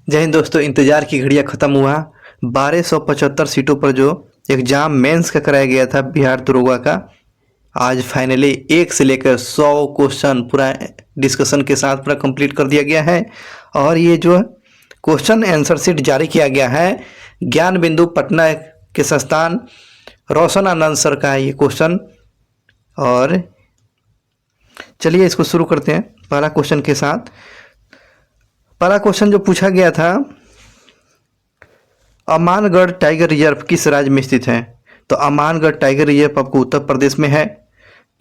जय हिंद दोस्तों। इंतजार की घड़ियां खत्म हुआ। 1275 सीटों पर जो एग्जाम मेंस का कराया गया था बिहार दरोगा का, आज फाइनली एक से लेकर 100 क्वेश्चन पूरा डिस्कशन के साथ पूरा कंप्लीट कर दिया गया है। और ये जो क्वेश्चन आंसर शीट जारी किया गया है ज्ञान बिंदु पटना के संस्थान रोशन आनंद सर का है ये क्वेश्चन। और चलिए इसको शुरू करते हैं पहला क्वेश्चन के साथ। पहला क्वेश्चन जो पूछा गया था, अमानगढ़ टाइगर रिजर्व किस राज्य में स्थित है? तो अमानगढ़ टाइगर रिजर्व आपको उत्तर प्रदेश में है।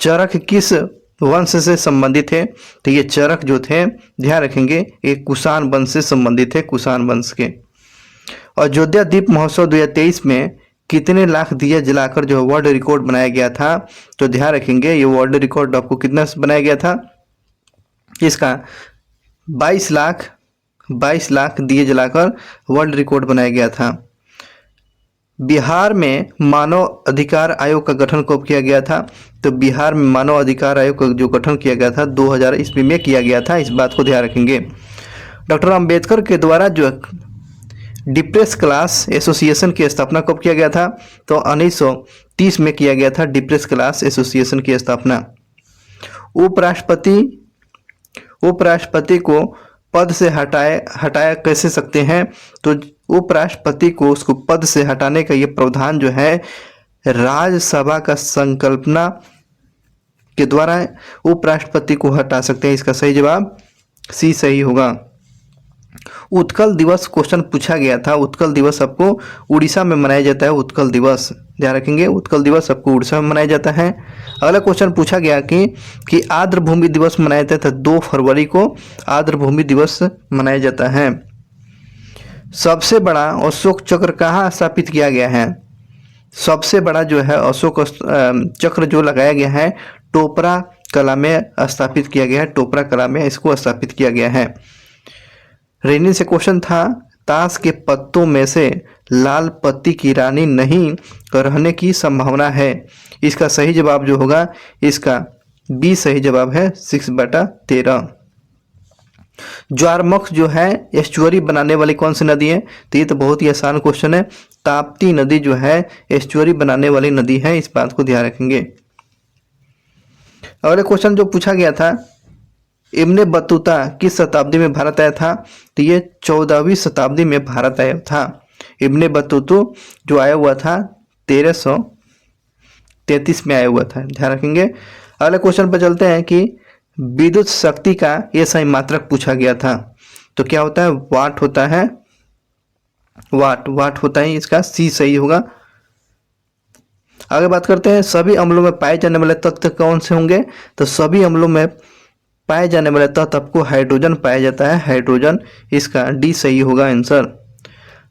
चरक किस वंश से संबंधित है? तो ये चरक जो थे, ध्यान रखेंगे, ये कुषाण वंश से संबंधित है, कुषाण वंश के। और अयोध्या दीप महोत्सव 2023 में कितने लाख दिए जलाकर जो वर्ल्ड रिकॉर्ड बनाया गया था? तो ध्यान रखेंगे ये वर्ल्ड रिकॉर्ड आपको कितना से बनाया गया था? इसका 22 लाख दिए जलाकर वर्ल्ड रिकॉर्ड बनाया गया था। बिहार में मानव अधिकार आयोग का गठन कब किया गया था? तो बिहार में मानव अधिकार आयोग का जो गठन किया गया था 2000 ईस्वी में किया गया था, इस बात को ध्यान रखेंगे। डॉक्टर अंबेडकर के द्वारा जो डिप्रेस क्लास एसोसिएशन की स्थापना कब किया गया था? तो 1930 में किया गया था डिप्रेस क्लास एसोसिएशन की स्थापना। उपराष्ट्रपति को पद से हटाया कैसे सकते हैं? तो उपराष्ट्रपति को उसको पद से हटाने का ये प्रावधान जो है राज्यसभा का संकल्पना के द्वारा उपराष्ट्रपति को हटा सकते हैं। इसका सही जवाब सी सही होगा। उत्कल दिवस क्वेश्चन पूछा गया था। उत्कल दिवस आपको उड़ीसा में मनाया जाता है। उत्कल दिवस ध्यान रखेंगे, उत्कल दिवस आपको उड़ीसा में मनाया जाता है। अगला क्वेश्चन पूछा गया कि आर्द्र भूमि दिवस मनाया जाता है। 2 फरवरी को आर्द्र भूमि दिवस मनाया जाता है। सबसे बड़ा अशोक चक्र कहाँ स्थापित किया गया है? सबसे बड़ा जो है अशोक चक्र जो लगाया गया है टोपरा कला में स्थापित किया गया है। टोपरा कला में इसको स्थापित किया गया है। रेनी से क्वेश्चन था, ताश के पत्तों में से लाल पत्ती की रानी नहीं रहने की संभावना है। इसका सही जवाब जो होगा, इसका बी सही जवाब है, 6/13। ज्वारमुख जो है एस्चुअरी बनाने वाली कौन सी नदी है? तो ये तो बहुत ही आसान क्वेश्चन है। ताप्ती नदी जो है एस्चुअरी बनाने वाली नदी है, इस बात को ध्यान रखेंगे। अगला क्वेश्चन जो पूछा गया था, इब्ने बतूता किस शताब्दी में भारत आया था? तो ये 14वीं शताब्दी में भारत आया था। इब्ने बतूता जो आया हुआ था 1333 में आया हुआ था, ध्यान रखेंगे। अगले क्वेश्चन पर चलते हैं कि विद्युत शक्ति का ये सही मात्रक पूछा गया था। तो क्या होता है? वाट होता है, वाट होता है, इसका सी सही होगा। आगे बात करते हैं, सभी अम्लों में पाए जाने वाले तत्व कौन से होंगे? तो सभी अम्लों में पाए जाने वाले तत्व आपको हाइड्रोजन पाया जाता है, हाइड्रोजन, इसका डी सही होगा आंसर।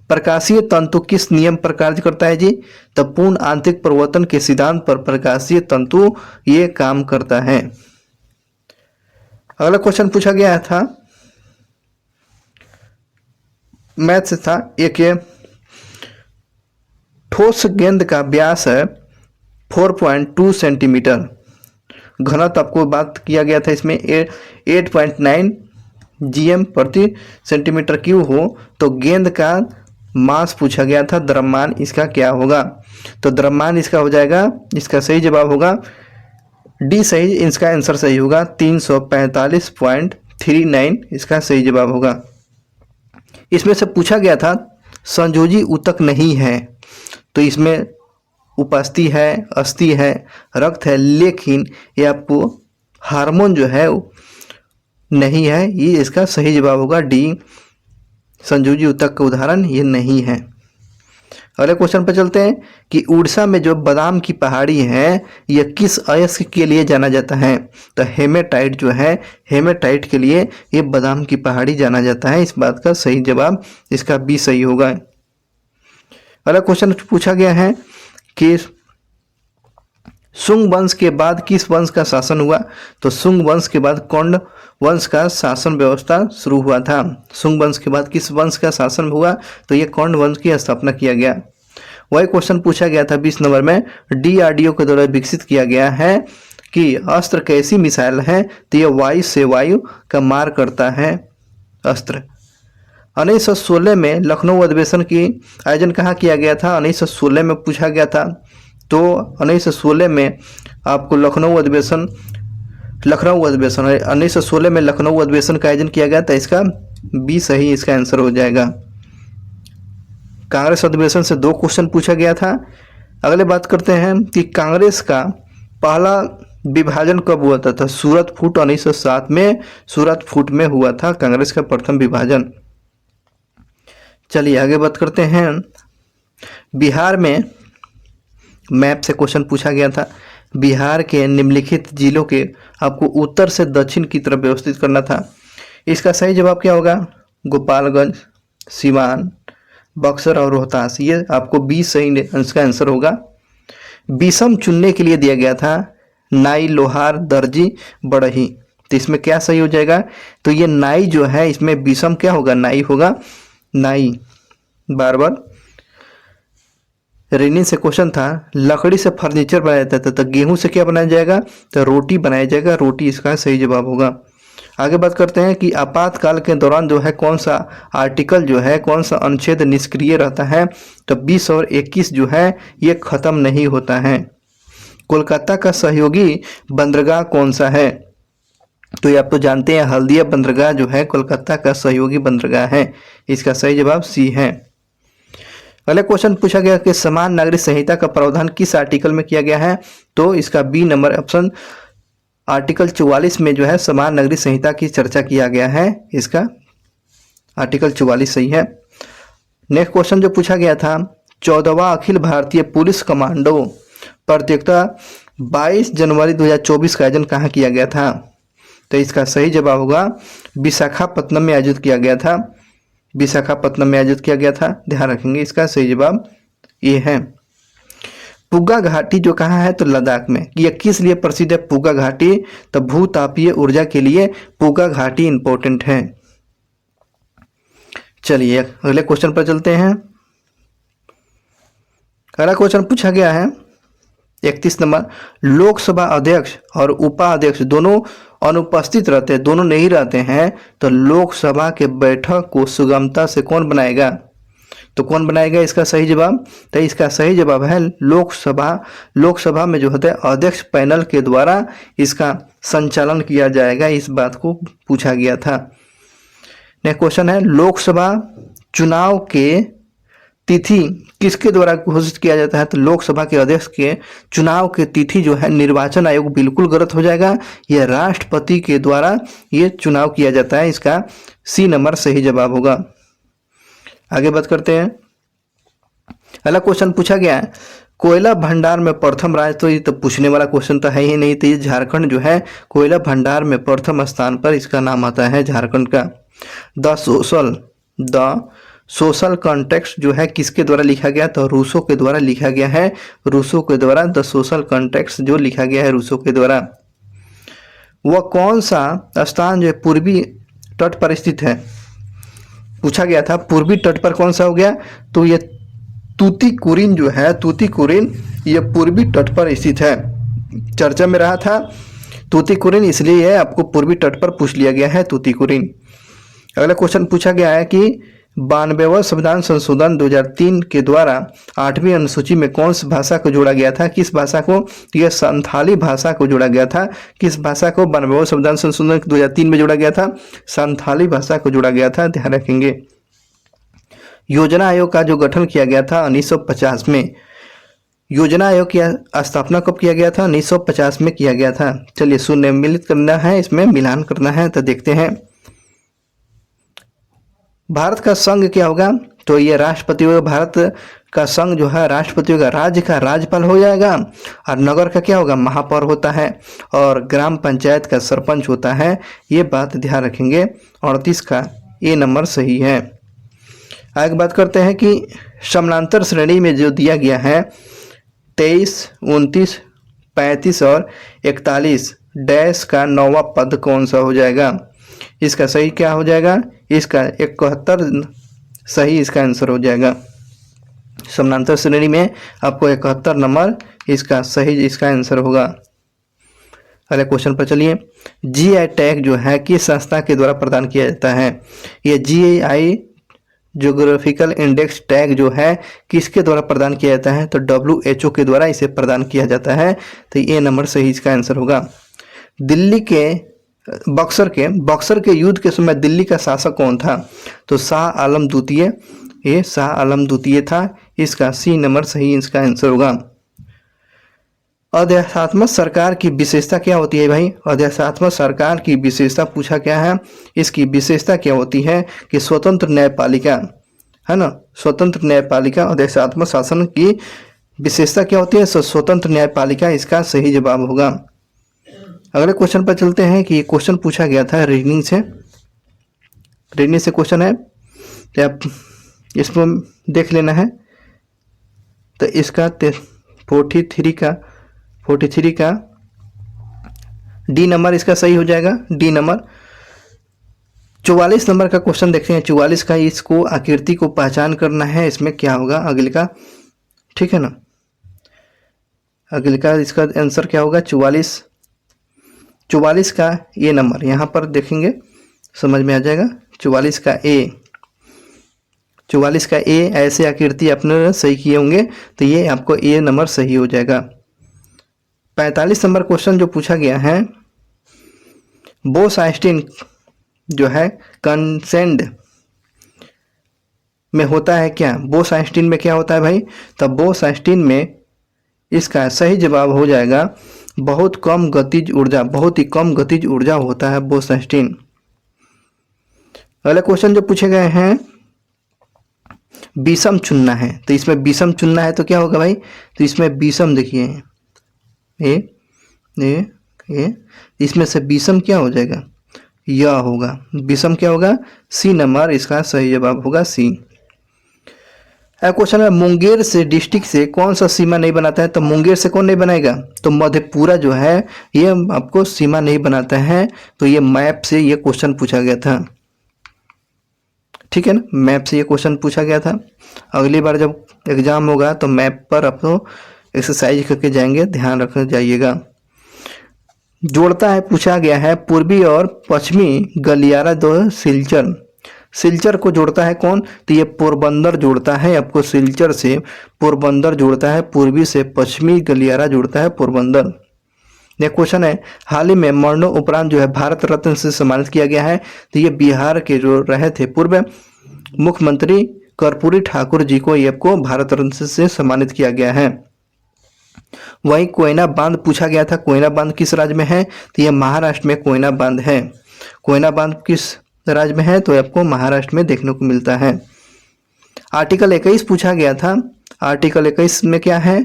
प्रकाशीय तंतु किस नियम पर कार्य करता है जी? तो पूर्ण आंतरिक परिवर्तन के सिद्धांत पर प्रकाशीय तंतु ये काम करता है। अगला क्वेश्चन पूछा गया था, मैथ से था, एक ठोस गेंद का व्यास है 4.2 सेंटीमीटर, घनत्व आपको बात किया गया था इसमें 8.9 GM प्रति सेंटीमीटर क्यूब हो, तो गेंद का मास पूछा गया था, द्रव्यमान इसका क्या होगा? तो द्रव्यमान इसका हो जाएगा, इसका सही जवाब होगा डी सही, इसका आंसर सही होगा 345.39, इसका सही जवाब होगा। इसमें से पूछा गया था संयोजी ऊतक नहीं है, तो इसमें उपस्थि है, अस्थि है, रक्त है, लेकिन ये आपको हार्मोन जो है नहीं है, ये इसका सही जवाब होगा डी, संयोजी ऊतक का उदाहरण ये नहीं है। अगले क्वेश्चन पर चलते हैं कि उड़ीसा में जो बादाम की पहाड़ी है यह किस अयस्क के लिए जाना जाता है? तो हेमेटाइट जो है, हेमेटाइट के लिए ये बादाम की पहाड़ी जाना जाता है, इस बात का सही जवाब इसका बी सही होगा। अगला क्वेश्चन पूछा गया है कि शुंग वंश के बाद किस वंश का शासन हुआ? तो शुंग वंश के बाद कौंड वंश का शासन व्यवस्था शुरू हुआ था। शुंग वंश के बाद किस वंश का शासन हुआ? तो ये कौंड वंश की स्थापना किया गया। वही क्वेश्चन पूछा गया था 20 नंबर में, DRDO के द्वारा विकसित किया गया है कि अस्त्र कैसी मिसाइल है? तो ये वायु से वायु का मार करता है अस्त्र। 1916 में लखनऊ अधिवेशन की आयोजन कहाँ किया गया था? 1916 में पूछा गया था। तो 1916 में आपको लखनऊ अधिवेशन 1916 में लखनऊ अधिवेशन का आयोजन किया गया था। इसका बी सही इसका आंसर हो जाएगा। कांग्रेस अधिवेशन से 2 क्वेश्चन पूछा गया था। अगले बात करते हैं कि कांग्रेस का पहला विभाजन कब हुआ था? सूरत फूट 1907 में सूरत फूट में हुआ था कांग्रेस का प्रथम विभाजन। चलिए आगे बात करते हैं। बिहार में मैप से क्वेश्चन पूछा गया था। बिहार के निम्नलिखित जिलों के आपको उत्तर से दक्षिण की तरफ व्यवस्थित करना था। इसका सही जवाब क्या होगा? गोपालगंज, सिवान, बक्सर और रोहतास। ये आपको बी सही इसका आंसर होगा। बीसम चुनने के लिए दिया गया था नाई, लोहार, दर्जी, बढ़ई। तो इसमें क्या सही हो जाएगा? तो ये नाई जो है इसमें बीसम क्या होगा? नाई होगा। नाई बार बार रीनिंग से क्वेश्चन था। लकड़ी से फर्नीचर बनाया जाता था तो गेहूं से क्या बनाया जाएगा? तो रोटी बनाया जाएगा। रोटी इसका सही जवाब होगा। आगे बात करते हैं कि आपातकाल के दौरान जो है कौन सा आर्टिकल जो है कौन सा अनुच्छेद निष्क्रिय रहता है? तो 20 और 21 जो है ये खत्म नहीं होता है। कोलकाता का सहयोगी बंदरगाह कौन सा है? तो ये आप तो जानते हैं हल्दिया बंदरगाह जो है कोलकाता का सहयोगी बंदरगाह है। इसका सही जवाब सी है। अगला क्वेश्चन पूछा गया कि समान नागरिक संहिता का प्रावधान किस आर्टिकल में किया गया है? तो इसका बी नंबर ऑप्शन आर्टिकल 44 में जो है समान नागरिक संहिता की चर्चा किया गया है। इसका आर्टिकल 44 सही है। नेक्स्ट क्वेश्चन जो पूछा गया था 14वां अखिल भारतीय पुलिस कमांडो प्रतियोगिता 22 जनवरी 2024 का आयोजन कहाँ किया गया था? तो इसका सही जवाब होगा विशाखापत्तनम में आयोजित किया गया था। विशाखापत्तनम में आयोजित किया गया था। ध्यान रखेंगे इसका सही जवाब ये है। पुगा घाटी जो कहाँ है? तो लद्दाख में। यह किस लिए प्रसिद्ध है पुगा घाटी? तो भूतापीय ऊर्जा के लिए पुगा घाटी इंपॉर्टेंट है। चलिए अगले क्वेश्चन पर चलते हैं। अगला क्वेश्चन पूछा गया है 31 नंबर। लोकसभा अध्यक्ष और उपाध्यक्ष दोनों अनुपस्थित रहते हैं, दोनों नहीं रहते हैं, तो लोकसभा के बैठक को सुगमता से कौन बनाएगा? तो कौन बनाएगा इसका सही जवाब? तो इसका सही जवाब है लोकसभा में जो होता है अध्यक्ष पैनल के द्वारा इसका संचालन किया जाएगा। इस बात को पूछा गया था। नेक्स्ट क्वेश्चन है लोकसभा चुनाव के तिथि किसके द्वारा घोषित किया जाता है? तो लोकसभा के अध्यक्ष के चुनाव के तिथि जो है निर्वाचन आयोग बिल्कुल गलत हो जाएगा। यह राष्ट्रपति के द्वारा ये चुनाव किया जाता है। इसका सी नंबर सही जवाब होगा। आगे बात करते हैं। अगला क्वेश्चन पूछा गया है कोयला भंडार में प्रथम राज्य। तो ये तो पूछने वाला क्वेश्चन तो है ही नहीं। तो ये झारखंड जो है कोयला भंडार में प्रथम स्थान पर इसका नाम आता है झारखंड का। द सोशल कॉन्टेक्स्ट जो है किसके द्वारा लिखा गया? तो रूसो के द्वारा लिखा गया है। रूसो के द्वारा द सोशल कॉन्टेक्स्ट जो लिखा गया है रूसो के द्वारा। वह कौन सा स्थान जो है पूर्वी तट पर स्थित है? पूछा गया था पूर्वी तट पर कौन सा हो गया? तो ये तूतीकोरिन जो है तूतीकोरिन ये पूर्वी तट पर स्थित है। चर्चा में रहा था तूतीकोरिन, इसलिए है आपको पूर्वी तट पर पूछ लिया गया है तूतीकोरिन। अगला क्वेश्चन पूछा गया है कि 92वां संविधान संशोधन 2003 के द्वारा 8वीं अनुसूची में कौन सी भाषा को जोड़ा गया था? किस भाषा को? यह संथाली भाषा को जोड़ा गया था। किस भाषा को 92वां संविधान संशोधन 2003 में जोड़ा गया था? संथाली भाषा को जोड़ा गया था। ध्यान रखेंगे। योजना आयोग का जो गठन किया गया था 1950 में। योजना आयोग की स्थापना कब किया गया था? 1950 में किया गया था। चलिए सुनिम्नलिखित करना है, इसमें मिलान करना है, तो देखते हैं। भारत का संघ क्या होगा? तो ये राष्ट्रपति होगा। भारत का संघ जो है राष्ट्रपति होगा। राज्य का राज्यपाल हो जाएगा। और नगर का क्या होगा? महापौर होता है। और ग्राम पंचायत का सरपंच होता है। ये बात ध्यान रखेंगे। 38 का ए नंबर सही है। आगे बात करते हैं कि समानांतर श्रेणी में जो दिया गया है 23, 29, 35 और 41 डैश का 9वां पद कौन सा हो जाएगा? इसका सही क्या हो जाएगा? इसका 71 सही इसका आंसर हो जाएगा। समानांतर श्रेणी में आपको 71 नंबर इसका सही इसका आंसर होगा। अगले क्वेश्चन पर चलिए। जीआई टैग जो है किस संस्था के द्वारा प्रदान किया जाता है? यह जीआई ज्योग्राफिकल इंडेक्स टैग जो है किसके द्वारा प्रदान किया जाता है? तो WHO के द्वारा इसे प्रदान किया जाता है। तो ये नंबर सही इसका आंसर होगा। दिल्ली के बक्सर के युद्ध के समय दिल्ली का शासक कौन था? तो शाह आलम द्वितीय, ये शाह आलम द्वितीय था। इसका सी नंबर सही इसका आंसर होगा। अध्यात्मक सरकार की विशेषता क्या होती है भाई? अध्यात्मक सरकार की विशेषता पूछा क्या है? इसकी विशेषता क्या होती है कि स्वतंत्र न्यायपालिका, है ना, स्वतंत्र न्यायपालिका। अध्यात्मक शासन की विशेषता क्या होती है? स्वतंत्र न्यायपालिका इसका सही जवाब होगा। अगले क्वेश्चन पर चलते हैं कि क्वेश्चन पूछा गया था रीजनिंग से क्वेश्चन है, तो आप इसको देख लेना है। तो इसका 43 का डी नंबर इसका सही हो जाएगा। डी नंबर 44 नंबर का क्वेश्चन देखते हैं। 44 का इसको आकृति को पहचान करना है, इसमें क्या होगा अगले का, ठीक है ना। अगले का इसका आंसर क्या होगा? 44 का ए नंबर यहाँ पर देखेंगे, समझ में आ जाएगा। 44 का ए ऐसे आकृति आपने सही किए होंगे, तो ये आपको ए नंबर सही हो जाएगा। 45 नंबर क्वेश्चन जो पूछा गया है, बोस-आइंस्टीन जो है कंसेंट में होता है क्या? बोस-आइंस्टीन में क्या होता है भाई? तब बोस-आइंस्टीन में इसका सही जवाब हो जाएगा बहुत कम गतिज ऊर्जा, बहुत ही कम गतिज ऊर्जा होता है बोस-आइंस्टीन। अगले क्वेश्चन जो पूछे गए हैं, विषम चुनना है, तो इसमें विषम चुनना है तो क्या होगा भाई? तो इसमें विषम देखिए, ये इसमें से विषम क्या हो जाएगा? यह होगा। विषम क्या होगा? सी नंबर इसका सही जवाब होगा, सी। क्वेश्चन है, मुंगेर से डिस्ट्रिक्ट से कौन सा सीमा नहीं बनाता है? तो मुंगेर से कौन नहीं बनाएगा? तो मधेपुरा जो है ये आपको सीमा नहीं बनाता है। तो ये मैप से ये क्वेश्चन पूछा गया था, ठीक है ना, मैप से ये क्वेश्चन पूछा गया था। अगली बार जब एग्जाम होगा तो मैप पर आप लोग एक्सरसाइज करके जाएंगे, ध्यान रख जाइएगा। जोड़ता है पूछा गया है, पूर्वी और पश्चिमी गलियारा दो सिलचर को जोड़ता है कौन? तो ये पोरबंदर जोड़ता है आपको, सिलचर से पोरबंदर जोड़ता है, पूर्वी से पश्चिमी गलियारा जोड़ता है पोरबंदर। ये क्वेश्चन है, हाल ही में मरणोपरांत जो है भारत रत्न से सम्मानित किया गया है। तो ये बिहार के जो रहे थे पूर्व मुख्यमंत्री कर्पूरी ठाकुर जी को ये आपको भारत रत्न से सम्मानित किया गया है। वहीं कोयना बांध पूछा गया था, कोयना बांध किस राज्य में है? तो यह महाराष्ट्र में कोयना बांध है। कोयना बांध किस राज्य में है? तो आपको महाराष्ट्र में देखने को मिलता है। आर्टिकल 21 पूछा गया था, आर्टिकल 21 में क्या है?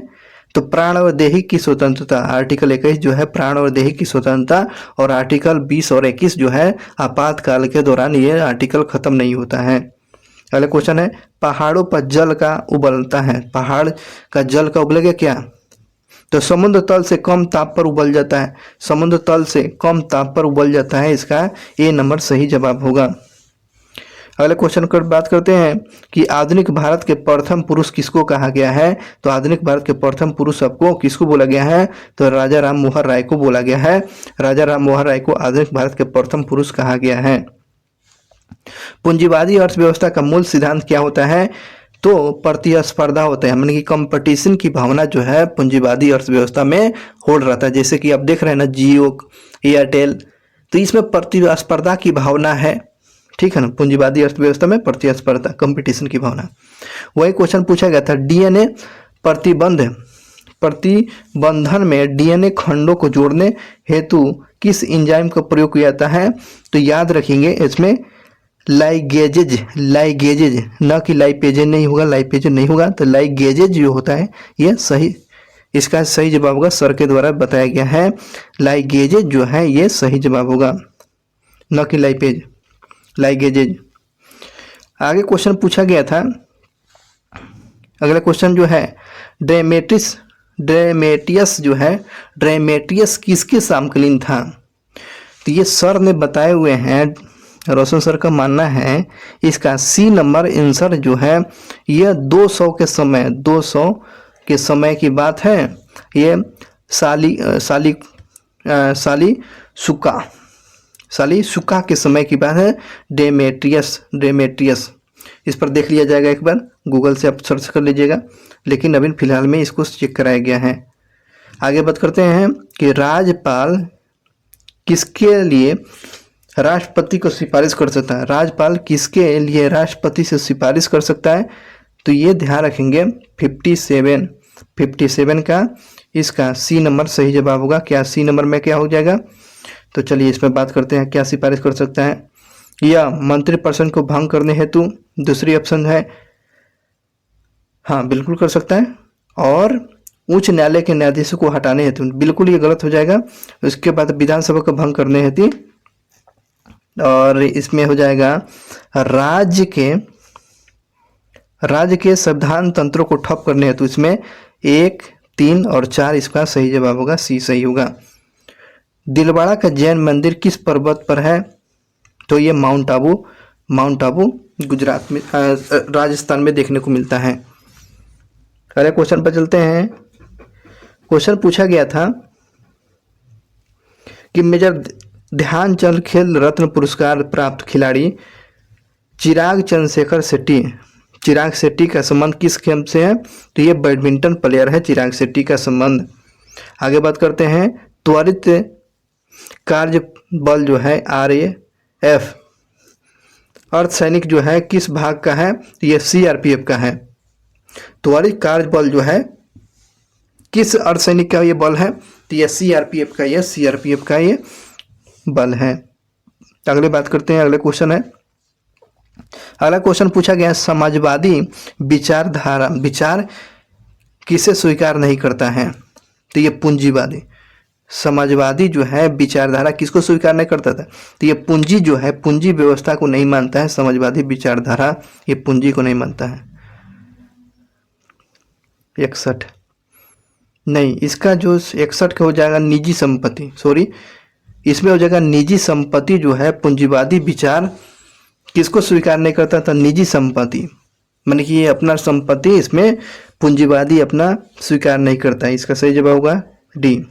तो प्राण और देही की स्वतंत्रता। आर्टिकल 21 जो है प्राण और देही की स्वतंत्रता, और आर्टिकल 20 और 21 जो है आपातकाल के दौरान ये आर्टिकल खत्म नहीं होता है। अगला क्वेश्चन है, पहाड़ों पर जल का उबलता है, पहाड़ का जल का उबलेगा क्या? तो समुद्र तल से कम ताप पर उबल जाता है, समुद्र तल से कम ताप पर उबल जाता है, इसका ए नंबर सही जवाब होगा। अगले क्वेश्चन पर बात करते हैं कि आधुनिक भारत के प्रथम पुरुष किसको कहा गया है? तो आधुनिक भारत के प्रथम पुरुष आपको किसको बोला गया है? तो राजा राम मोहन राय को बोला गया है। राजा राम मोहन राय को आधुनिक भारत के प्रथम पुरुष कहा गया है। पूंजीवादी अर्थव्यवस्था का मूल सिद्धांत क्या होता है? तो प्रतिस्पर्धा होता है, यानी कि कंपटीशन की भावना जो है पूंजीवादी अर्थव्यवस्था में होड़ रहता है। जैसे कि आप देख रहे हैं ना, जियो, एयरटेल, तो इसमें प्रतिस्पर्धा की भावना है, ठीक है ना। पूंजीवादी अर्थव्यवस्था में प्रतिस्पर्धा, कंपटीशन की भावना। वही क्वेश्चन पूछा गया था, डीएनए प्रतिबंधन में डीएनए खंडों को जोड़ने हेतु किस एंजाइम का प्रयोग किया जाता है? तो याद रखेंगे इसमें लाइगेजेज, न कि लाइपेजेज नहीं होगा, लाइपेजेज नहीं होगा, तो लाइगेजेज जो होता है ये सही, इसका सही जवाब होगा। सर के द्वारा बताया गया है, लाइगेजेज जो है ये सही जवाब होगा, न कि लाइगेजेज। आगे क्वेश्चन पूछा गया था, अगला क्वेश्चन जो है, ड्रेमेटियस जो है, ड्रेमेटियस किसके समकालीन था? तो ये सर ने बताए हुए हैं, रोशन सर का मानना है इसका सी नंबर आंसर जो है ये 200 के समय की बात है। ये साली सुका के समय की बात है। डेमेट्रियस इस पर देख लिया जाएगा, एक बार गूगल से आप सर्च कर लीजिएगा, लेकिन अभी फिलहाल में इसको चेक कराया गया है। आगे बात करते हैं कि राज्यपाल किसके लिए राष्ट्रपति को सिफारिश कर सकता है। राज्यपाल किसके लिए राष्ट्रपति से सिफारिश कर सकता है, तो ये ध्यान रखेंगे 57 का इसका सी नंबर सही जवाब होगा। क्या सी नंबर में क्या हो जाएगा, तो चलिए इसमें बात करते हैं क्या सिफारिश कर सकता है। या मंत्रिपरिषद को भंग करने हेतु, दूसरी ऑप्शन है हाँ बिल्कुल कर सकता है, और उच्च न्यायालय के न्यायाधीशों को हटाने हेतु, बिल्कुल ये गलत हो जाएगा। उसके बाद विधानसभा को भंग करने हेतु, और इसमें हो जाएगा राज्य के संविधान तंत्रों को ठप करने हेतु। इसमें 1, 3 और 4 इसका सही जवाब होगा, सी सही होगा। दिलवाड़ा का जैन मंदिर किस पर्वत पर है, तो ये माउंट आबू गुजरात में राजस्थान में देखने को मिलता है। अगले क्वेश्चन पर चलते हैं। क्वेश्चन पूछा गया था कि मेजर ध्यानचंद खेल रत्न पुरस्कार प्राप्त खिलाड़ी चिराग शेट्टी का संबंध किस खेल से है, तो ये बैडमिंटन प्लेयर है चिराग शेट्टी का संबंध। आगे बात करते हैं त्वरित कार्य बल जो है RAF अर्धसैनिक जो है किस भाग का है, तो ये CRPF का है। त्वरित कार्य बल जो है किस अर्धसैनिक का ये बल है, तो ये CRPF का ये बल है। अगले बात करते हैं, अगले क्वेश्चन है। अगला क्वेश्चन पूछा गया समाजवादी विचार किसे स्वीकार नहीं करता है, तो ये पूंजीवादी। समाजवादी जो है विचारधारा किसको स्वीकार नहीं करता था, तो ये पूंजी जो है पूंजी व्यवस्था को नहीं मानता है। समाजवादी विचारधारा ये पूंजी को नहीं मानता है। 61 नहीं, इसका जो 61 का हो जाएगा निजी संपत्ति, इसमें हो जाएगा निजी संपत्ति जो है पूंजीवादी विचार किसको स्वीकार नहीं करता था, निजी संपत्ति, माने कि ये अपना संपत्ति इसमें पूंजीवादी अपना स्वीकार नहीं करता है। इसका सही जवाब होगा D।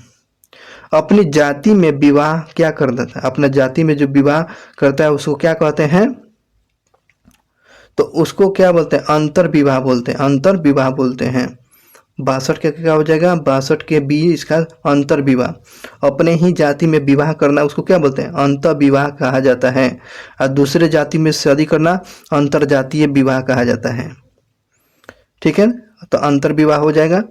अपनी जाति में विवाह क्या करता था, अपना जाति में जो विवाह करता है उसको क्या कहते हैं, तो उसको क्या बोलते हैं, अंतर विवाह बोलते हैं। 62 का क्या हो जाएगा, 62 के B इसका अंतर विवाह। अपने ही जाति में विवाह करना उसको क्या बोलते हैं, अंतर विवाह कहा जाता है, और दूसरे जाति में शादी करना अंतर जातीय विवाह कहा जाता है। ठीक है, तो अंतर विवाह हो जाएगा।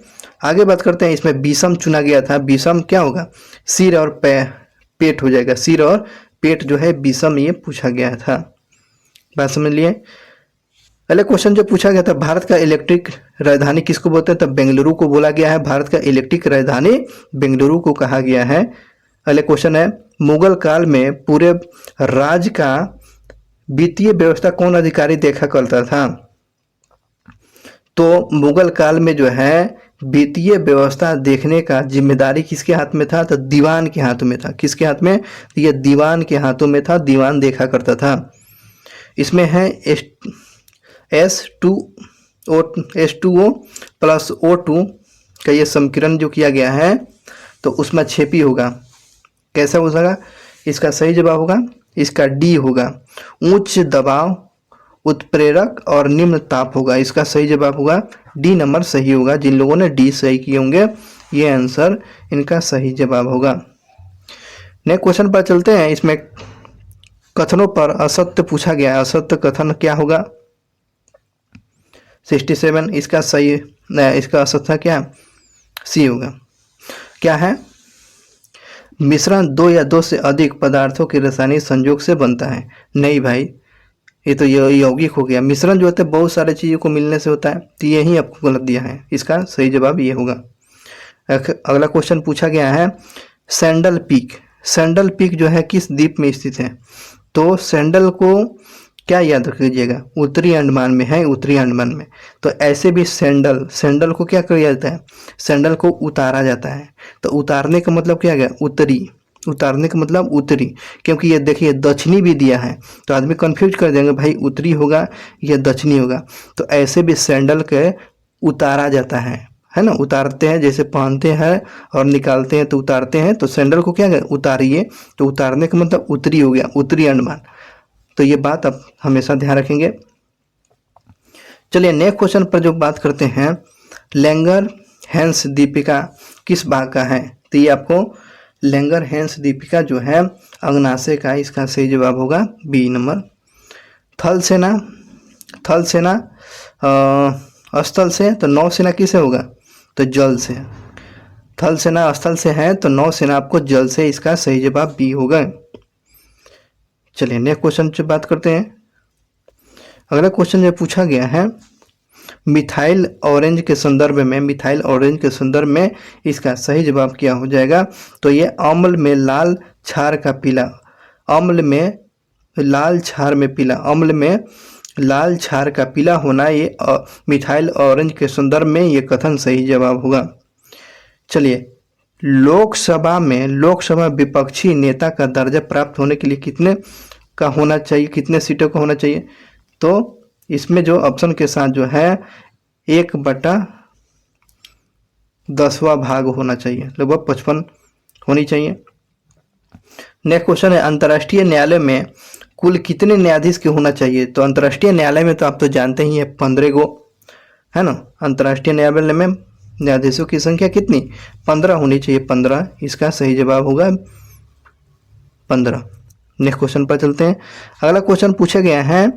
आगे बात करते हैं, इसमें विषम चुना गया था, विषम क्या होगा, सिर और पेट हो जाएगा, सिर और पेट जो है विषम ये पूछा गया था। बात समझ लिए। पहले क्वेश्चन जो पूछा गया था भारत का इलेक्ट्रिक राजधानी किसको बोलते हैं, तब बेंगलुरु को बोला गया है। भारत का इलेक्ट्रिक राजधानी बेंगलुरु को कहा गया है। अगले क्वेश्चन है मुगल काल में पूरे राज्य का वित्तीय व्यवस्था कौन अधिकारी देखा करता था, तो मुगल काल में जो है वित्तीय व्यवस्था देखने का जिम्मेदारी किसके हाथ में था, तो दीवान के हाथों में था। किसके हाथ में, ये दीवान के हाथों में था, दीवान देखा करता था। इसमें है H2O प्लस O2 का ये समीकरण जो किया गया है, तो उसमें छेपी होगा, कैसा हो जाएगा, इसका सही जवाब होगा इसका D होगा। उच्च दबाव, उत्प्रेरक और निम्न ताप होगा, इसका सही जवाब होगा D नंबर सही होगा। जिन लोगों ने D सही किए होंगे ये आंसर इनका सही जवाब होगा। नेक्स्ट क्वेश्चन पर चलते हैं। इसमें कथनों पर असत्य पूछा गया है, असत्य कथन क्या होगा, 67 इसका सही, इसका असत्य क्या C होगा। क्या है, मिश्रण 2 या 2 से अधिक पदार्थों के रासायनिक संयोग से बनता है। नहीं भाई, ये तो यौगिक हो गया। मिश्रण जो होता है बहुत सारे चीज़ों को मिलने से होता है, तो यही आपको गलत दिया है, इसका सही जवाब ये होगा। अगला क्वेश्चन पूछा गया है सैंडल पीक जो है किस द्वीप में स्थित है, तो सैंडल को क्या याद रखिएगा, उत्तरी अंडमान में है, उत्तरी अंडमान में। तो ऐसे भी सैंडल को क्या किया जाता है, सैंडल को उतारा जाता है। तो उतारने का मतलब क्या गया, उत्तरी, उतारने का मतलब उत्तरी, क्योंकि ये देखिए दक्षिणी भी दिया है, तो आदमी कंफ्यूज कर देंगे भाई उत्तरी होगा या दक्षिणी होगा। तो ऐसे भी सैंडल के उतारा जाता है ना, उतारते हैं, जैसे पहनते हैं और निकालते हैं तो उतारते हैं, तो सैंडल को क्या उतारिए, तो उतारने का मतलब उत्तरी हो गया, उत्तरी अंडमान। तो ये बात आप हमेशा ध्यान रखेंगे। चलिए नेक्स्ट क्वेश्चन पर जो बात करते हैं, लैंगर हैंस दीपिका किस भाग का है? तो ये आपको लैंगर हैंस दीपिका जो है अग्नाशय का, इसका सही जवाब होगा बी नंबर। थल सेना, थल सेना स्थल से, तो नौसेना किसे होगा? तो जल से। थल सेना स्थल से है तो नौसेना आपको जल से, इसका सही जवाब बी होगा। चलिए नेक्स्ट क्वेश्चन से बात करते हैं। अगला क्वेश्चन जो पूछा गया है, मिथाइल ऑरेंज के संदर्भ में, मिथाइल ऑरेंज के संदर्भ में इसका सही जवाब क्या हो जाएगा? तो ये अम्ल में लाल क्षार का पीला, अम्ल में लाल क्षार में पीला, अम्ल में लाल क्षार का पीला होना, ये मिथाइल ऑरेंज के संदर्भ में ये कथन सही जवाब होगा। चलिए लोकसभा में, लोकसभा विपक्षी नेता का दर्जा प्राप्त होने के लिए कितने का होना चाहिए, कितने सीटों का होना चाहिए? तो इसमें जो ऑप्शन के साथ जो है 1/10वां भाग होना चाहिए, लगभग 55 होनी चाहिए। नेक्स्ट क्वेश्चन है, अंतर्राष्ट्रीय न्यायालय में कुल कितने न्यायाधीश के होना चाहिए? तो अंतर्राष्ट्रीय न्यायालय में तो आप तो जानते ही है 15 गो है ना। अंतर्राष्ट्रीय न्यायालय में न्यायाधीशों की संख्या कितनी? 15 होनी चाहिए, 15, इसका सही जवाब होगा 15। नेक्स्ट क्वेश्चन पर चलते हैं। अगला क्वेश्चन पूछा गया है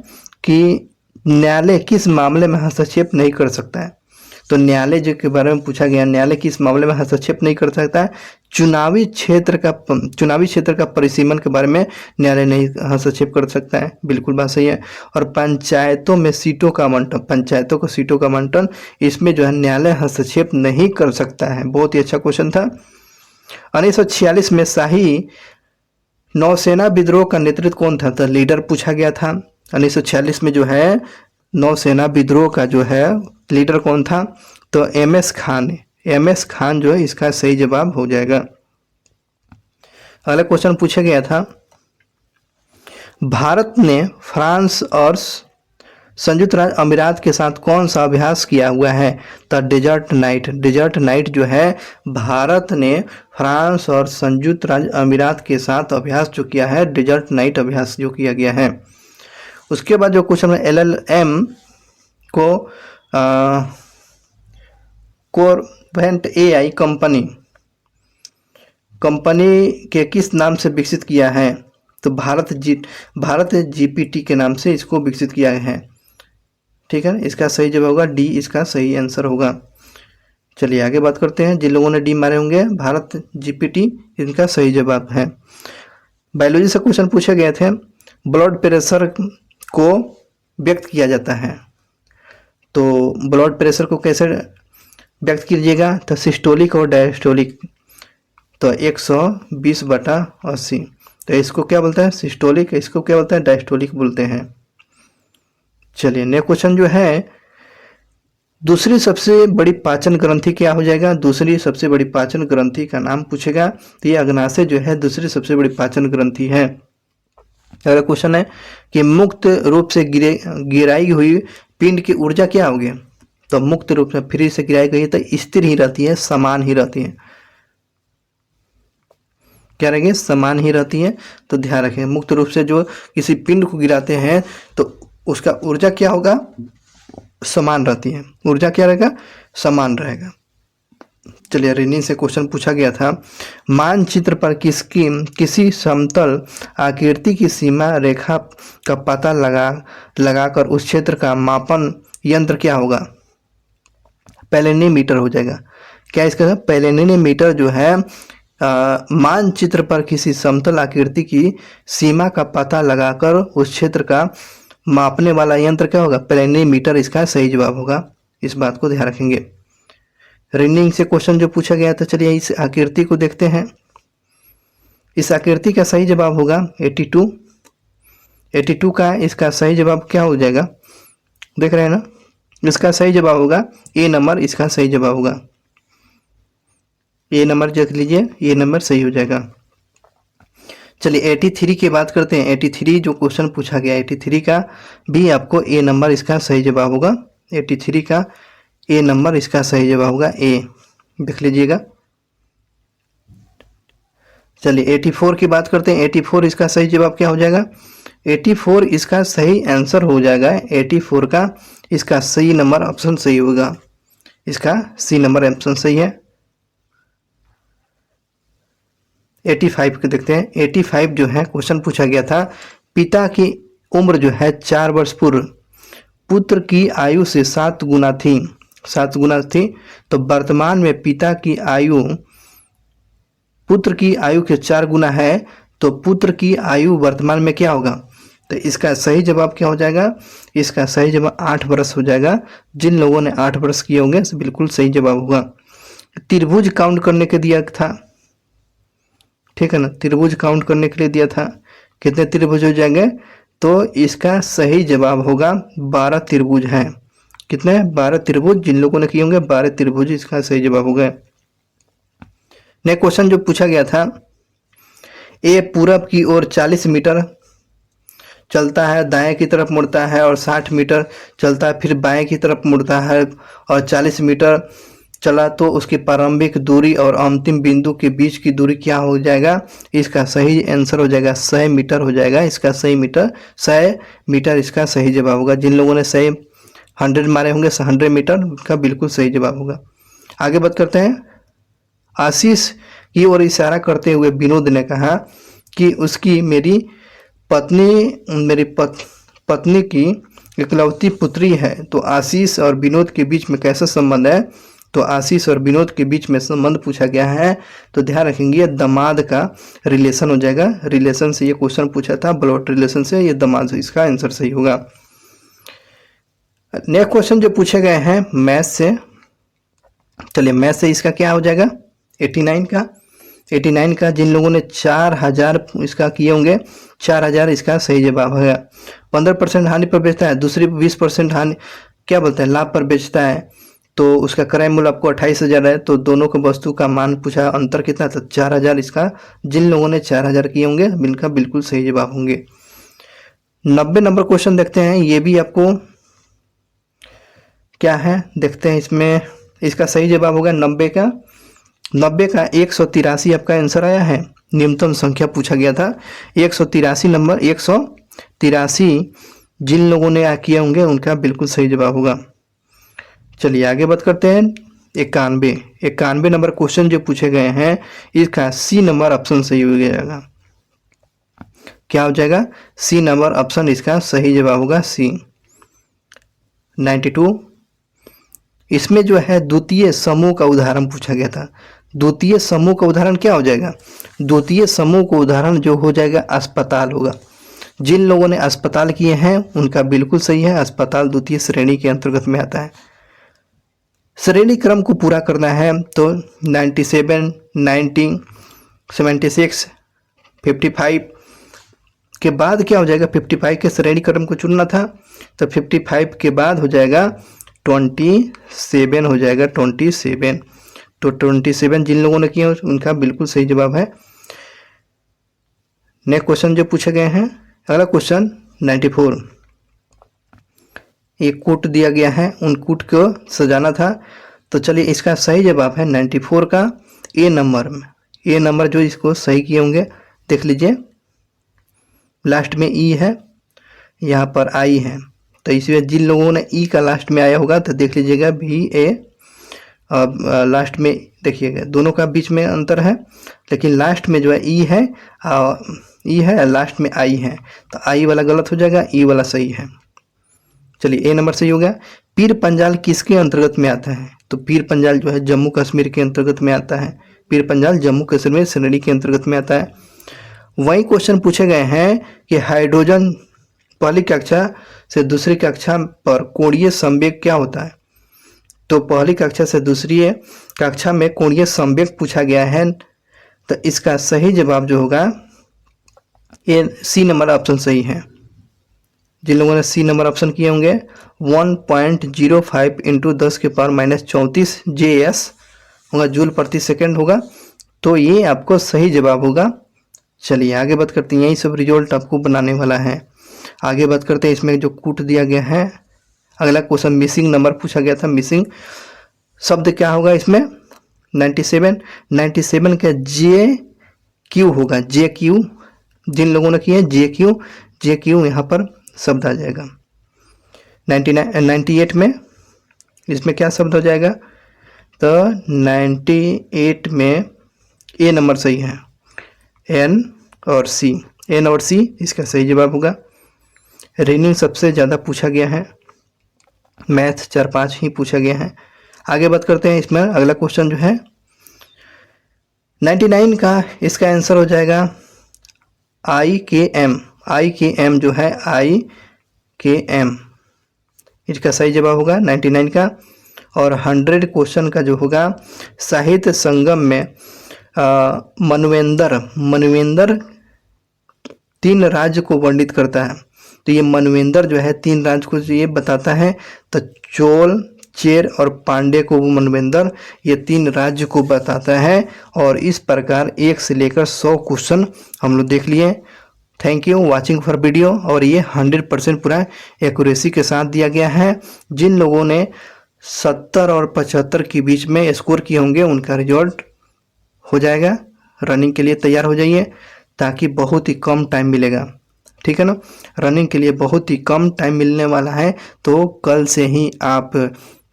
कि न्यायालय किस मामले में हस्तक्षेप नहीं कर सकता है? तो न्यायालय जो के बारे में पूछा गया, न्यायालय किस मामले में हस्तक्षेप नहीं कर सकता है? चुनावी क्षेत्र का परिसीमन के बारे में न्यायालय नहीं हस्तक्षेप कर सकता है, बिल्कुल बात सही है। और पंचायतों में सीटों का आवंटन, पंचायतों को सीटों का आवंटन, इसमें जो है न्यायालय हस्तक्षेप नहीं कर सकता है। बहुत ही अच्छा क्वेश्चन था। 1946 में शाही नौसेना विद्रोह का नेतृत्व कौन था? तो लीडर पूछा गया था। 1946 में जो है नौसेना विद्रोह का जो है लीडर कौन था? तो एमएस खान, एमएस खान जो है इसका सही जवाब हो जाएगा। अगला क्वेश्चन पूछा गया था, भारत ने फ्रांस और संयुक्त राज्य अमीरात के साथ कौन सा अभ्यास किया हुआ है? तो डेजर्ट नाइट, डेजर्ट नाइट जो है भारत ने फ्रांस और संयुक्त राज्य अमीरात के साथ अभ्यास जो किया है, डेजर्ट नाइट अभ्यास जो किया गया है। उसके बाद जो क्वेश्चन है, LLM को कोरवेंट AI कंपनी के किस नाम से विकसित किया है? तो भारत GPT के नाम से इसको विकसित किया है, ठीक है। इसका सही जवाब होगा डी, इसका सही आंसर होगा। चलिए आगे बात करते हैं। जिन लोगों ने डी मारे होंगे, भारत GPT इनका सही जवाब है। बायोलॉजी से क्वेश्चन पूछे गए थे, ब्लड प्रेशर को व्यक्त किया जाता है, तो ब्लड प्रेशर को कैसे व्यक्त कीजिएगा? तो सिस्टोलिक और डायस्टोलिक, तो 120/80, तो इसको क्या बोलते हैं? सिस्टोलिक, इसको क्या बोलते हैं? डायस्टोलिक बोलते हैं। चलिए नेक्स्ट क्वेश्चन जो है, दूसरी सबसे बड़ी पाचन ग्रंथि क्या हो जाएगा? दूसरी सबसे बड़ी पाचन ग्रंथि का नाम पूछेगा, तो ये अग्नाशय जो है दूसरी सबसे बड़ी पाचन ग्रंथि है। अगला क्वेश्चन है कि मुक्त रूप से गिराई हुई पिंड की ऊर्जा क्या होगी? तो मुक्त रूप से फ्री से गिराई गई तो स्थिर ही रहती है, समान ही रहती है। क्या रहेगी? समान ही रहती है। तो ध्यान रखें, मुक्त रूप से जो किसी पिंड को गिराते हैं तो उसका ऊर्जा क्या होगा? समान रहती है। ऊर्जा क्या रहेगा? समान रहेगा। चलिए रीनिंग से क्वेश्चन पूछा गया था, मानचित्र पर किसी समतल आकृति की सीमा रेखा का पता लगाकर उस क्षेत्र का मापन यंत्र क्या होगा? पेलेनीमीटर हो जाएगा। क्या इसका? पेलेनीमीटर जो है मानचित्र पर किसी समतल आकृति की सीमा का पता लगाकर उस क्षेत्र का मापने वाला यंत्र क्या होगा? पेलेनीमीटर, इसका सही जवाब होगा। इस बात को ध्यान रखेंगे। रीनिंग से क्वेश्चन जो पूछा गया था, चलिए इस आकृति को देखते हैं। इस आकृति का सही जवाब होगा 82 का इसका सही जवाब क्या हो जाएगा? देख रहे हैं ना, इसका सही जवाब होगा ए नंबर, इसका सही जवाब होगा ए नंबर। देख लीजिए, ये नंबर सही हो जाएगा। चलिए 83 की बात करते हैं। 83 जो क्वेश्चन पूछा गया, 83 का भी आपको ए नंबर, इसका सही जवाब होगा। 83 का ए नंबर, इसका सही जवाब होगा ए, देख लीजिएगा। चलिए 84 की बात करते हैं। 84 इसका सही जवाब क्या हो जाएगा? 84 इसका सही आंसर हो जाएगा। 84 का इसका सही नंबर ऑप्शन सही होगा। इसका सी नंबर ऑप्शन सही है। 85 को देखते हैं। 85 जो है क्वेश्चन पूछा गया था, पिता की उम्र जो है 4 वर्ष पूर्व पुत्र की आयु से 7 गुना थी, 7 गुना थी। तो वर्तमान में पिता की आयु पुत्र की आयु के 4 गुना है, तो पुत्र की आयु वर्तमान में क्या होगा? तो इसका सही जवाब क्या हो जाएगा? इसका सही जवाब 8 वर्ष हो जाएगा। जिन लोगों ने 8 वर्ष किए होंगे बिल्कुल सही जवाब होगा। त्रिभुज काउंट करने के दिया था, ठीक है ना, त्रिभुज काउंट करने के लिए दिया था, कितने त्रिभुज हो जाएंगे? तो इसका सही जवाब होगा 12 त्रिभुज हैं। कितने? 12 त्रिभुज। जिन लोगों ने किए होंगे 12 त्रिभुज इसका सही जवाब होगा। नेक्स्ट क्वेश्चन जो पूछा गया था, ए पूरब की ओर 40 मीटर चलता है, दाएं की तरफ मुड़ता है और 60 मीटर चलता है, फिर बाएं की तरफ मुड़ता है और 40 मीटर चला, तो उसकी प्रारंभिक दूरी और अंतिम बिंदु के बीच की दूरी क्या हो जाएगा? इसका सही आंसर हो जाएगा 100 मीटर हो जाएगा। इसका सही मीटर 100 मीटर इसका सही जवाब होगा। जिन लोगों ने सही 100 मारे होंगे 100 मीटर का बिल्कुल सही जवाब होगा। आगे बात करते हैं। आशीष की ओर इशारा करते हुए विनोद ने कहा कि उसकी पत्नी की इकलौती पुत्री है। तो आशीष और विनोद के बीच में कैसा संबंध है? तो आशीष और विनोद के बीच में संबंध पूछा गया है, तो ध्यान रखेंगे दामाद का रिलेशन हो जाएगा। रिलेशन से ये क्वेश्चन पूछा था, ब्लड रिलेशन से, ये दामाद, इसका आंसर सही होगा। नेक्स्ट क्वेश्चन जो पूछे गए हैं मैथ से, चलिए मैथ से इसका क्या हो जाएगा? 89 का जिन लोगों ने 4000 इसका किए होंगे 4000 इसका सही जवाब है। 15% हानि पर बेचता है, दूसरी 20% हानि क्या बोलते हैं, लाभ पर बेचता है, तो उसका क्रय मूल्य आपको 28,000 है। तो दोनों के वस्तु का मान पूछा, अंतर कितना था? 4000 इसका। जिन लोगों ने 4000 किए होंगे इनका बिल्कुल सही जवाब होंगे। 90 नंबर क्वेश्चन देखते हैं। ये भी आपको क्या है देखते हैं, इसमें इसका सही जवाब होगा 90 का 183 आपका आंसर आया है। न्यूनतम संख्या पूछा गया था 183 नंबर, 183 जिन लोगों ने किए होंगे उनका बिल्कुल सही जवाब होगा। चलिए आगे बात करते हैं। 91 नंबर क्वेश्चन जो पूछे गए हैं इसका सी नंबर ऑप्शन सही हो जाएगा। क्या हो जाएगा? सी नंबर ऑप्शन इसका सही जवाब होगा, सी। 92 इसमें जो है द्वितीय समूह का उदाहरण पूछा गया था। द्वितीय समूह का उदाहरण क्या हो जाएगा? द्वितीय समूह का उदाहरण जो हो जाएगा अस्पताल होगा। जिन लोगों ने अस्पताल किए हैं उनका बिल्कुल सही है, अस्पताल द्वितीय श्रेणी के अंतर्गत में आता है। श्रेणी क्रम को पूरा करना है तो 97, 90, 76, 55 के बाद क्या हो जाएगा? 55 के श्रेणी क्रम को चुनना था, तो 55 के बाद हो जाएगा 27 हो जाएगा, 27। तो 27 जिन लोगों ने किए उनका बिल्कुल सही जवाब है। नेक्स्ट क्वेश्चन जो पूछे गए हैं, अगला क्वेश्चन 94। एक कूट दिया गया है, उन कूट को सजाना था, तो चलिए इसका सही जवाब है 94 का ए नंबर में। ए नंबर जो इसको सही किए होंगे देख लीजिए, लास्ट में ई है, यहाँ पर आई है, तो इसमें जिन लोगों ने ई का लास्ट में आया होगा तो देख लीजिएगा VA, लास्ट में देखिएगा दोनों का बीच में अंतर है, लेकिन लास्ट में जो है ई है, लास्ट में आई है, तो आई वाला गलत हो जाएगा, ई वाला सही है। चलिए ए नंबर सही हो गया। पीर पंजाल किसके अंतर्गत में आता है? तो पीर पंजाल जो है जम्मू कश्मीर के अंतर्गत में आता है। पीर पंजाल जम्मू कश्मीर श्रेणी के अंतर्गत में आता है। वही क्वेश्चन पूछे गए हैं कि हाइड्रोजन पहली कक्षा से दूसरी कक्षा पर कोणीय संवेग क्या होता है? तो पहली कक्षा से दूसरी कक्षा में कोणीय संवेग पूछा गया है, तो इसका सही जवाब जो होगा ये सी नंबर ऑप्शन सही है। जिन लोगों ने सी नंबर ऑप्शन किए होंगे 1.05 × 10⁻34 JS होगा, जूल प्रति सेकंड होगा, तो ये आपको सही जवाब होगा। चलिए आगे बात करते हैं, यही सब रिजल्ट आपको बनाने वाला है। आगे बात करते हैं, इसमें जो कूट दिया गया है, अगला क्वेश्चन मिसिंग नंबर पूछा गया था। मिसिंग शब्द क्या होगा इसमें? 97 का JQ होगा, JQ जिन लोगों ने किए JQ JQ यहाँ पर शब्द आ जाएगा। 98 में इसमें क्या शब्द हो जाएगा, तो 98 में ए नंबर सही है, N और C, N और C इसका सही जवाब होगा। रीजनिंग सबसे ज़्यादा पूछा गया है, मैथ 4-5 ही पूछा गया है। आगे बात करते हैं, इसमें अगला क्वेश्चन जो है 99 का इसका आंसर हो जाएगा IKM। IKM जो है IKM इसका सही जवाब होगा 99 का। और 100 क्वेश्चन का जो होगा साहित्य संगम में मनवेंद्र 3 राज्य को वर्णित करता है। तो ये मनवेंद्र जो है 3 राज्य को ये बताता है, तो चोल, चेर और पांडे को वो मनवेंद्र ये 3 राज्य को बताता है। और इस प्रकार 1 से लेकर 100 क्वेश्चन हम लोग देख लिए। Thank you watching for video. और ये 100% पूरा एक्यूरेसी के साथ दिया गया है। जिन लोगों ने 70 और 75 के बीच में स्कोर किए होंगे उनका रिजल्ट हो जाएगा। रनिंग के लिए तैयार हो जाइए, ताकि बहुत ही कम टाइम मिलेगा, ठीक है ना। रनिंग के लिए बहुत ही कम टाइम मिलने वाला है, तो कल से ही आप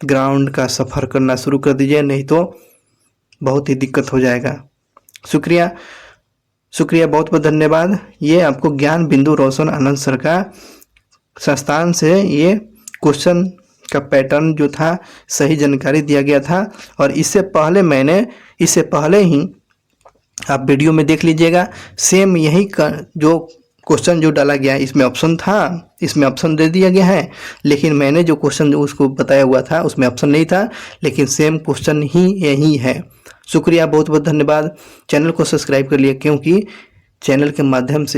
ग्राउंड का सफ़र करना शुरू कर दीजिए, नहीं तो बहुत ही दिक्कत हो जाएगा। शुक्रिया, बहुत बहुत धन्यवाद। ये आपको ज्ञान बिंदु रोशन आनंद सर का संस्थान से ये क्वेश्चन का पैटर्न जो था सही जानकारी दिया गया था। और इससे पहले ही आप वीडियो में देख लीजिएगा, सेम यही का जो क्वेश्चन जो डाला गया है इसमें ऑप्शन था, इसमें ऑप्शन दे दिया गया है, लेकिन मैंने जो क्वेश्चन उसको बताया हुआ था उसमें ऑप्शन नहीं था, लेकिन सेम क्वेश्चन ही यही है। शुक्रिया, बहुत बहुत धन्यवाद। चैनल को सब्सक्राइब कर लिए, क्योंकि चैनल के माध्यम से